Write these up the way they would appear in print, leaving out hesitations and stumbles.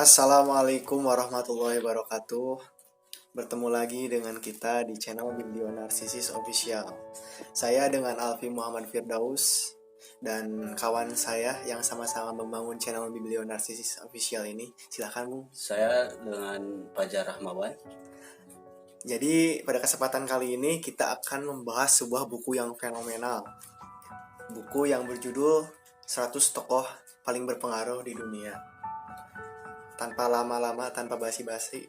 Assalamualaikum warahmatullahi wabarakatuh. Bertemu lagi dengan kita di channel Biblionarsisis Official. Saya dengan Alfi Muhammad Firdaus dan kawan saya yang sama-sama membangun channel Biblionarsisis Official ini. Silakan, Bung. Saya dengan Fajar Rahmawan. Jadi pada kesempatan kali ini kita akan membahas sebuah buku yang fenomenal. Buku yang berjudul 100 Tokoh Paling Berpengaruh di Dunia. Tanpa lama-lama, tanpa basi-basi,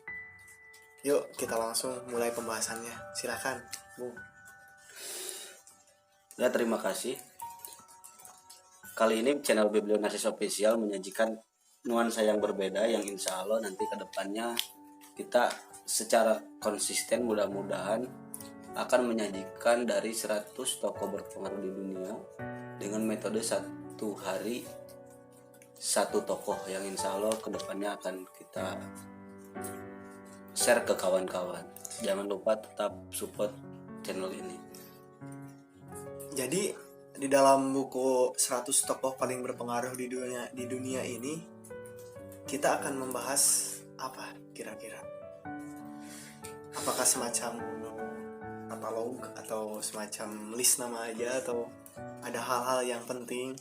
yuk kita langsung mulai pembahasannya. Silakan, Bung. Ya, terima kasih. Kali ini channel Biblionarsisis Official menyajikan nuansa yang berbeda yang insya Allah nanti ke depannya kita secara konsisten mudah-mudahan akan menyajikan dari 100 tokoh berpengaruh di dunia dengan metode satu hari satu tokoh yang insya Allah kedepannya akan kita share ke kawan-kawan. Jangan lupa tetap support channel ini. Jadi di dalam buku 100 tokoh paling berpengaruh di dunia ini kita akan membahas apa kira-kira? Apakah semacam katalog atau semacam list nama aja atau ada hal-hal yang penting?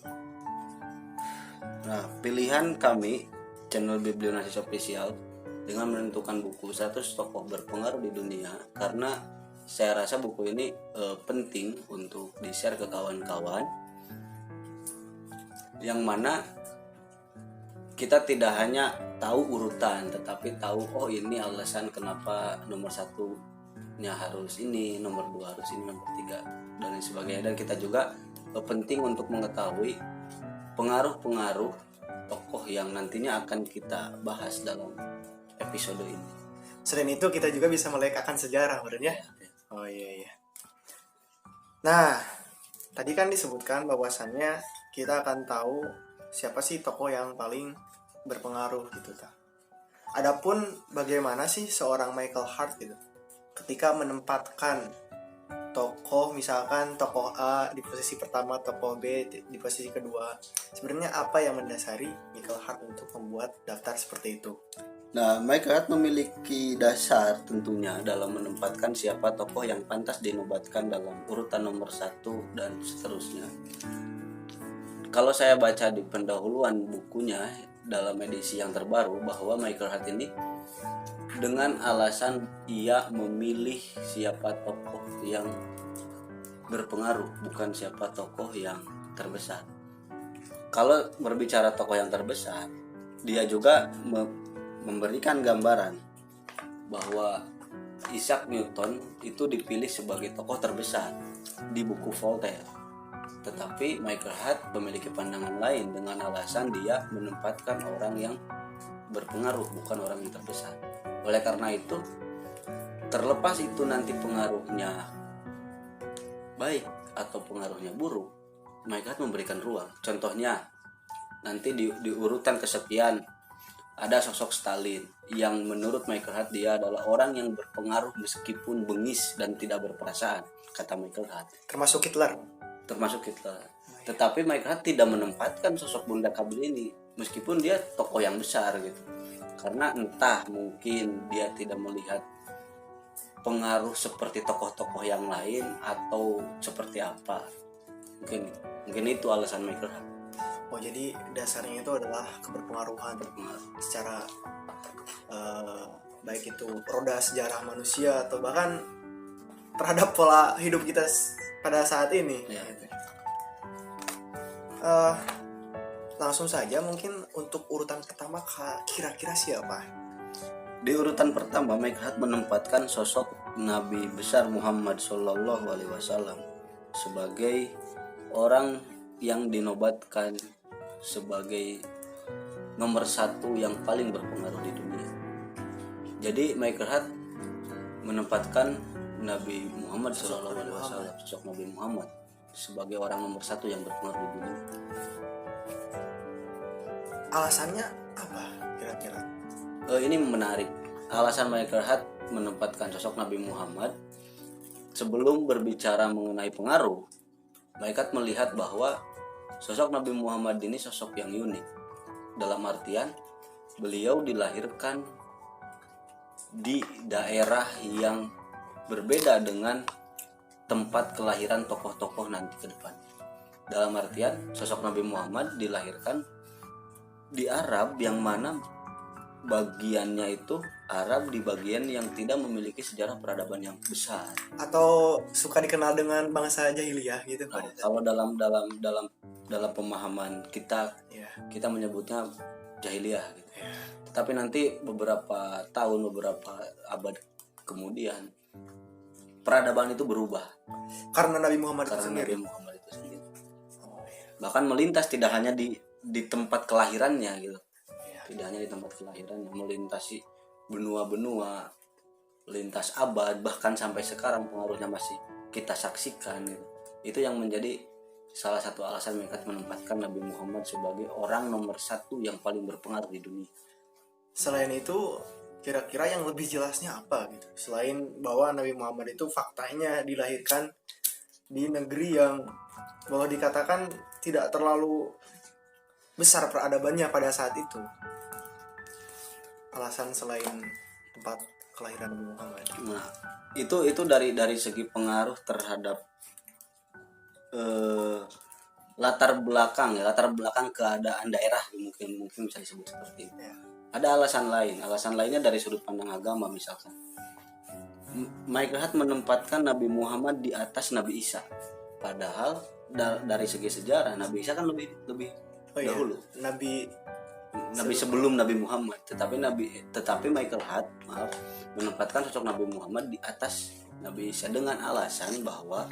Nah, pilihan kami channel Biblionarsisis Official dengan menentukan buku 100 tokoh berpengaruh di dunia karena saya rasa buku ini penting untuk di-share ke kawan-kawan yang mana kita tidak hanya tahu urutan tetapi tahu oh ini alasan kenapa nomor satunya harus ini, nomor 2 harus ini, nomor 3 dan lain sebagainya. Dan kita juga penting untuk mengetahui pengaruh-pengaruh tokoh yang nantinya akan kita bahas dalam episode ini. Selain itu kita juga bisa melekatkan sejarah, benar ya? Oh iya. Nah, tadi kan disebutkan bahwasannya kita akan tahu siapa sih tokoh yang paling berpengaruh gitu ta. Adapun bagaimana sih seorang Michael Hart gitu ketika menempatkan tokoh, misalkan tokoh A di posisi pertama, tokoh B di posisi kedua. Sebenarnya apa yang mendasari Michael Hart untuk membuat daftar seperti itu? Nah, Michael Hart memiliki dasar tentunya dalam menempatkan siapa tokoh yang pantas dinobatkan dalam urutan nomor 1 dan seterusnya. Kalau saya baca di pendahuluan bukunya dalam edisi yang terbaru bahwa Michael Hart ini dengan alasan ia memilih siapa tokoh yang berpengaruh, bukan siapa tokoh yang terbesar. Kalau berbicara tokoh yang terbesar, dia juga memberikan gambaran bahwa Isaac Newton itu dipilih sebagai tokoh terbesar di buku Voltaire. Tetapi Michael Hart memiliki pandangan lain dengan alasan dia menempatkan orang yang berpengaruh, bukan orang yang terbesar. Oleh karena itu, terlepas itu nanti pengaruhnya baik atau pengaruhnya buruk, Michael Hart memberikan ruang. Contohnya, nanti di urutan kesekian ada sosok Stalin yang menurut Michael Hart dia adalah orang yang berpengaruh meskipun bengis dan tidak berperasaan, kata Michael Hart. Termasuk Hitler. Tetapi Michael Hart tidak menempatkan sosok Bunda Kabil ini meskipun dia tokoh yang besar gitu. Karena entah mungkin dia tidak melihat pengaruh seperti tokoh-tokoh yang lain atau seperti apa. Mungkin itu alasan Michael Hart. Oh, jadi dasarnya itu adalah keberpengaruhan secara baik itu roda sejarah manusia atau bahkan terhadap pola hidup kita pada saat ini. Ya. Langsung saja mungkin untuk urutan pertama kira-kira siapa? Di urutan pertama Michael Hart menempatkan sosok Nabi besar Muhammad SAW sebagai orang yang dinobatkan sebagai nomor 1 yang paling berpengaruh di dunia. Jadi Michael Hart menempatkan Nabi Muhammad SAW, sosok Nabi Muhammad sebagai orang nomor 1 yang berpengaruh di dunia. Alasannya apa kira-kira? Ini menarik. Alasan Michael Hart menempatkan sosok Nabi Muhammad sebelum berbicara mengenai pengaruh, Michael Hart melihat bahwa sosok Nabi Muhammad ini sosok yang unik. Dalam artian beliau dilahirkan di daerah yang berbeda dengan tempat kelahiran tokoh-tokoh nanti ke depan. Dalam artian sosok Nabi Muhammad dilahirkan di Arab, yang mana bagiannya itu Arab di bagian yang tidak memiliki sejarah peradaban yang besar. Atau suka dikenal dengan bangsa jahiliyah gitu Nah, pada saat. kalau dalam pemahaman kita Ya. kita menyebutnya jahiliyah gitu. Ya. Tetapi nanti beberapa abad kemudian peradaban itu berubah Karena Nabi Muhammad itu karena sendiri. Nabi Muhammad itu sendiri. Oh, iya. Bahkan melintas tidak hanya di tempat kelahirannya gitu. Iya. Tidak hanya di tempat kelahirannya, melintasi benua-benua, lintas abad, bahkan sampai sekarang pengaruhnya masih kita saksikan gitu. Itu yang menjadi salah satu alasan mereka menempatkan Nabi Muhammad sebagai orang nomor satu yang paling berpengaruh di dunia. Selain itu, kira-kira yang lebih jelasnya apa gitu? Selain bahwa Nabi Muhammad itu faktanya dilahirkan di negeri yang boleh dikatakan tidak terlalu besar peradabannya pada saat itu. Alasan selain tempat kelahiran Nabi Muhammad. Nah, itu dari segi pengaruh terhadap latar belakang keadaan daerah, mungkin bisa disebut seperti itu. Ya. Ada alasan lainnya dari sudut pandang agama. Misalkan Michael Hart menempatkan Nabi Muhammad di atas Nabi Isa, padahal dari segi sejarah Nabi Isa kan lebih Oh iya, dahulu, Nabi sebelum Nabi Muhammad. Tetapi Michael Hart menempatkan sosok Nabi Muhammad di atas Nabi Isa dengan alasan bahwa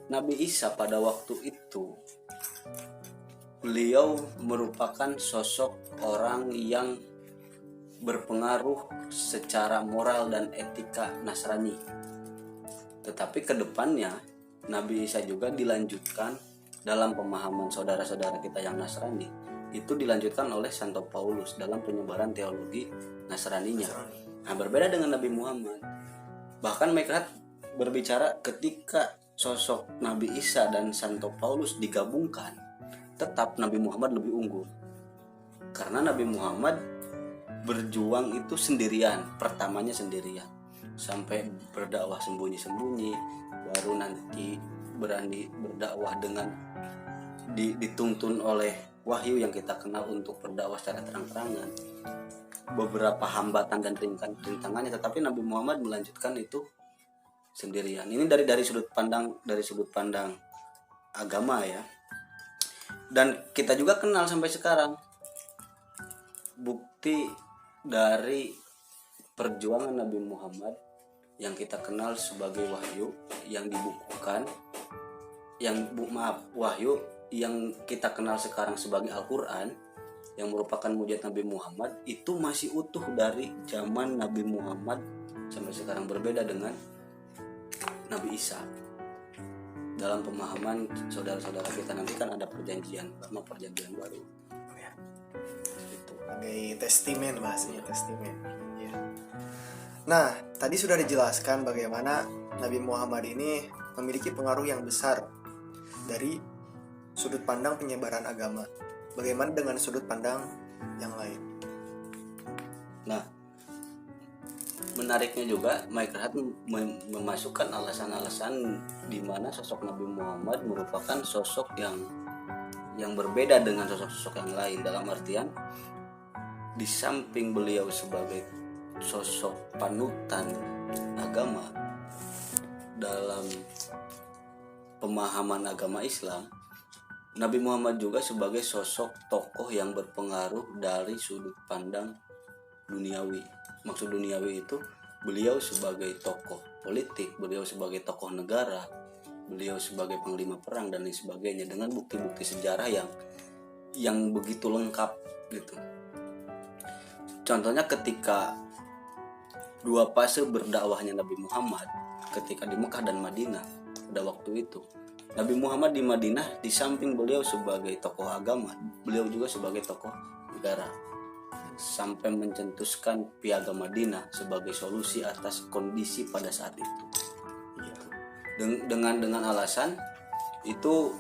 Nabi Isa pada waktu itu beliau merupakan sosok orang yang berpengaruh secara moral dan etika Nasrani. Tetapi kedepannya Nabi Isa juga dilanjutkan dalam pemahaman saudara-saudara kita yang Nasrani, itu dilanjutkan oleh Santo Paulus dalam penyebaran teologi Nasraninya. Nah, berbeda dengan Nabi Muhammad. Bahkan mereka berbicara ketika sosok Nabi Isa dan Santo Paulus digabungkan, tetap Nabi Muhammad lebih unggul. Karena Nabi Muhammad berjuang itu sendirian, pertamanya sendirian, sampai berdakwah sembunyi-sembunyi, baru nanti berani berdakwah dengan dituntun oleh wahyu yang kita kenal untuk berdakwah secara terang-terangan. Beberapa hambatan dan rintangannya, tetapi Nabi Muhammad melanjutkan itu sendirian. Ini dari sudut pandang agama ya. Dan kita juga kenal sampai sekarang bukti dari perjuangan Nabi Muhammad yang kita kenal sebagai wahyu yang dibukukan, wahyu yang kita kenal sekarang sebagai Al-Quran, yang merupakan mujizat Nabi Muhammad, itu masih utuh dari zaman Nabi Muhammad sampai sekarang. Berbeda dengan Nabi Isa. Dalam pemahaman saudara-saudara kita nanti kan ada perjanjian lama, perjanjian baru. ya. Itu. Sebagai testament bahasanya, testament. Ya. Nah, tadi sudah dijelaskan bagaimana Nabi Muhammad ini memiliki pengaruh yang besar dari sudut pandang penyebaran agama. Bagaimana dengan sudut pandang yang lain? Nah, menariknya juga Michael Hart memasukkan alasan-alasan di mana sosok Nabi Muhammad merupakan sosok yang berbeda dengan sosok-sosok yang lain. Dalam artian, di samping beliau sebagai sosok panutan agama dalam pemahaman agama Islam, Nabi Muhammad juga sebagai sosok tokoh yang berpengaruh dari sudut pandang duniawi. Maksud duniawi itu beliau sebagai tokoh politik, beliau sebagai tokoh negara, beliau sebagai panglima perang dan lain sebagainya, dengan bukti-bukti sejarah yang begitu lengkap gitu. Contohnya ketika dua fase berdakwahnya Nabi Muhammad ketika di Mekah dan Madinah pada waktu itu. Nabi Muhammad di Madinah, di samping beliau sebagai tokoh agama, beliau juga sebagai tokoh negara, sampai mencetuskan Piagam Madinah sebagai solusi atas kondisi pada saat itu. Dengan alasan itu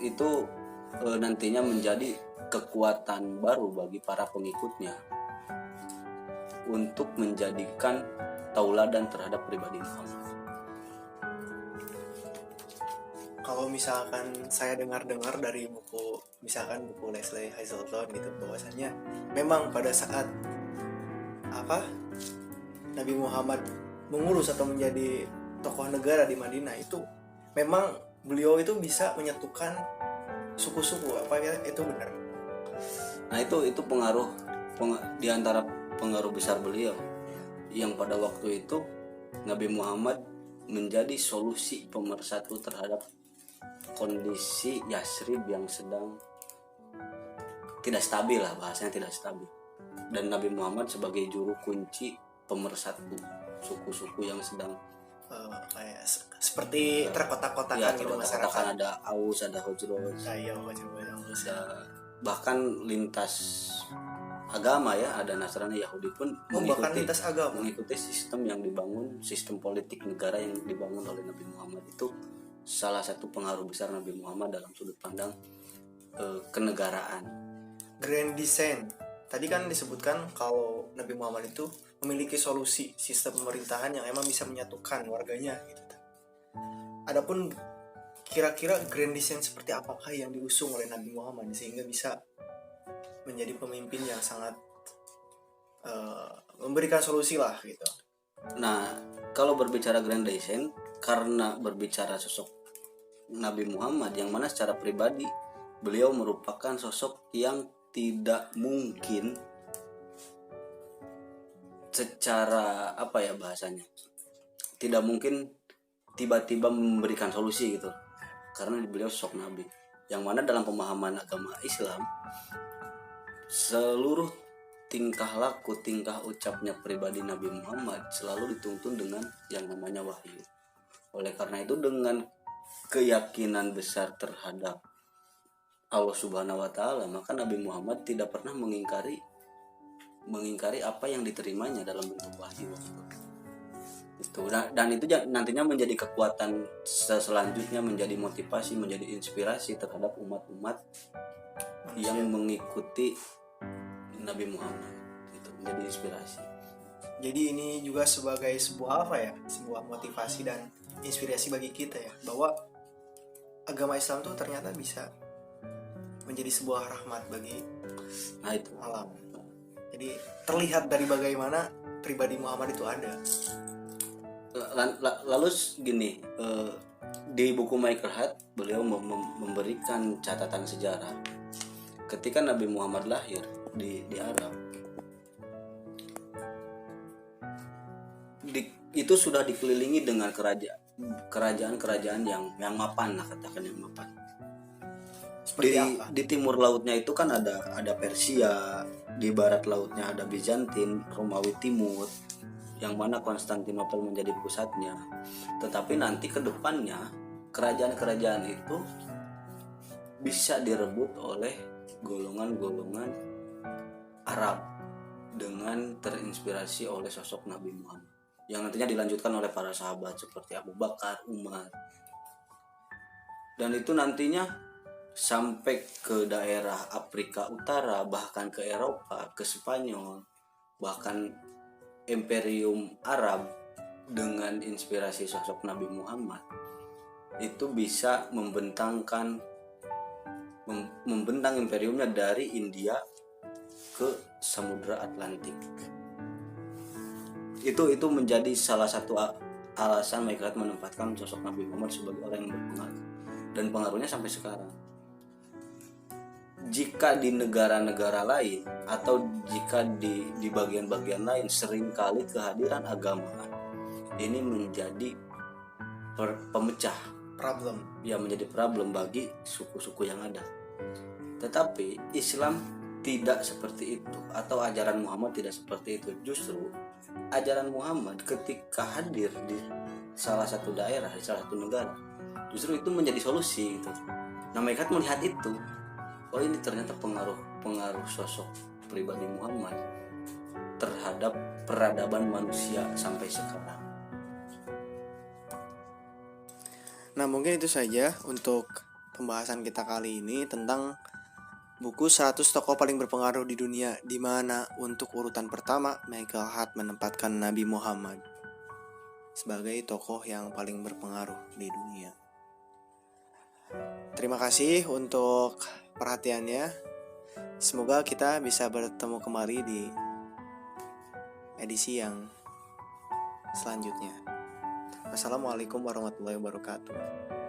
nantinya menjadi kekuatan baru bagi para pengikutnya, untuk menjadikan tauladan terhadap pribadi Muhammad. Kalau misalkan saya dengar-dengar dari buku, misalkan buku Leslie Hazelton gitu, bahwasannya memang pada saat Nabi Muhammad mengurus atau menjadi tokoh negara di Madinah itu, memang beliau itu bisa menyatukan suku-suku, apa ya, itu benar? Nah itu pengaruh di antara pengaruh besar beliau yang pada waktu itu Nabi Muhammad menjadi solusi pemersatu terhadap kondisi Yasrib yang sedang tidak stabil lah, bahasanya tidak stabil, dan Nabi Muhammad sebagai juru kunci pemersatu suku-suku yang sedang Kayak seperti terkotak-kotakan gitu masyarakat. terkotak-kotakan, ada Aus, ada Khazraj, ada bahkan lintas agama ya, ada Nasrani, Yahudi pun bahkan lintas agama. mengikuti sistem yang dibangun, sistem politik negara yang dibangun oleh Nabi Muhammad. Itu salah satu pengaruh besar Nabi Muhammad dalam sudut pandang kenegaraan. Grand Design. Tadi kan disebutkan kalau Nabi Muhammad itu memiliki solusi sistem pemerintahan yang emang bisa menyatukan warganya gitu. Adapun kira-kira Grand Design seperti apakah yang diusung oleh Nabi Muhammad sehingga bisa menjadi pemimpin yang sangat memberikan solusi lah gitu. Nah, kalau berbicara Grand Design, karena berbicara sosok Nabi Muhammad yang mana secara pribadi beliau merupakan sosok yang tidak mungkin secara apa ya bahasanya, tidak mungkin tiba-tiba memberikan solusi gitu, karena beliau sosok Nabi yang mana dalam pemahaman agama Islam seluruh tingkah laku, tingkah ucapnya pribadi Nabi Muhammad selalu dituntun dengan yang namanya wahyu. Oleh karena itu, dengan keyakinan besar terhadap Allah Subhanahu wa Ta'ala, maka Nabi Muhammad tidak pernah mengingkari apa yang diterimanya dalam bentuk wahyu itu. Dan itu nantinya menjadi kekuatan selanjutnya, menjadi motivasi, menjadi inspirasi terhadap umat-umat yang mengikuti Nabi Muhammad. Itu menjadi inspirasi. Jadi ini juga sebagai sebuah apa ya, sebuah motivasi dan inspirasi bagi kita ya, bahwa agama Islam tuh ternyata bisa menjadi sebuah rahmat bagi alam. Jadi terlihat dari bagaimana pribadi Muhammad itu ada. Lalu gini, di buku Michael Hart beliau memberikan catatan sejarah ketika Nabi Muhammad lahir di Arab. Itu sudah dikelilingi dengan kerajaan-kerajaan yang mapan lah, katakan yang mapan. Di timur lautnya itu kan ada Persia, di barat lautnya ada Bizantin, Romawi Timur, yang mana Konstantinopel menjadi pusatnya. Tetapi nanti ke depannya kerajaan-kerajaan itu bisa direbut oleh golongan-golongan Arab dengan terinspirasi oleh sosok Nabi Muhammad, yang nantinya dilanjutkan oleh para sahabat seperti Abu Bakar, Umar. Dan itu nantinya sampai ke daerah Afrika Utara, bahkan ke Eropa, ke Spanyol, bahkan Imperium Arab dengan inspirasi sosok Nabi Muhammad itu bisa membentang imperiumnya dari India ke Samudra Atlantik. Itu menjadi salah satu alasan mereka menempatkan sosok Nabi Muhammad sebagai orang yang berpengaruh, dan pengaruhnya sampai sekarang. Jika di negara-negara lain atau jika di bagian-bagian lain seringkali kehadiran agama ini menjadi pemecah problem, ya, menjadi problem bagi suku-suku yang ada. Tetapi Islam tidak seperti itu, atau ajaran Muhammad tidak seperti itu. Justru ajaran Muhammad ketika hadir di salah satu daerah, di salah satu negara, justru itu menjadi solusi gitu. Nah, mereka melihat itu, oh ini ternyata pengaruh sosok pribadi Muhammad terhadap peradaban manusia sampai sekarang. Nah, mungkin itu saja untuk pembahasan kita kali ini tentang buku 100 tokoh paling berpengaruh di dunia, di mana untuk urutan pertama Michael Hart menempatkan Nabi Muhammad sebagai tokoh yang paling berpengaruh di dunia. Terima kasih untuk perhatiannya. Semoga kita bisa bertemu kembali di edisi yang selanjutnya. Wassalamualaikum warahmatullahi wabarakatuh.